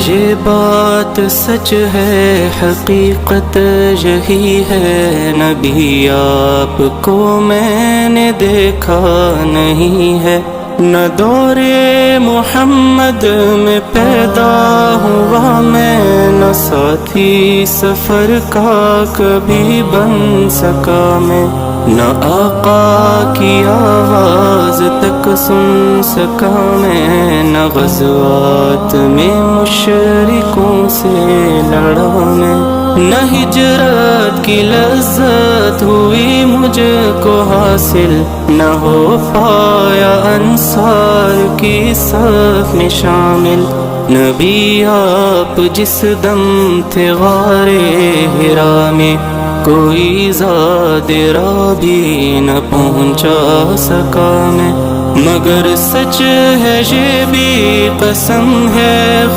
یہ بات سچ ہے، حقیقت یہی ہے، نبی آپ کو میں نے دیکھا نہیں ہے، نہ دور محمد میں پیدا ہوا میں، نہ ساتھی سفر کا کبھی بن سکا میں، نہ آقا کی آواز تک سن سکا میں، نہ غزوات میں مشرکوں سے لڑا میں، نہ ہجرت کی لذت ہوئی مجھ کو حاصل، نہ ہو پایا انصار کی صف میں شامل، نبی آپ جس دم تھے غار حرا میں، کوئی زاد راہ بھی نہ پہنچا سکا میں، مگر سچ ہے یہ بھی قسم ہے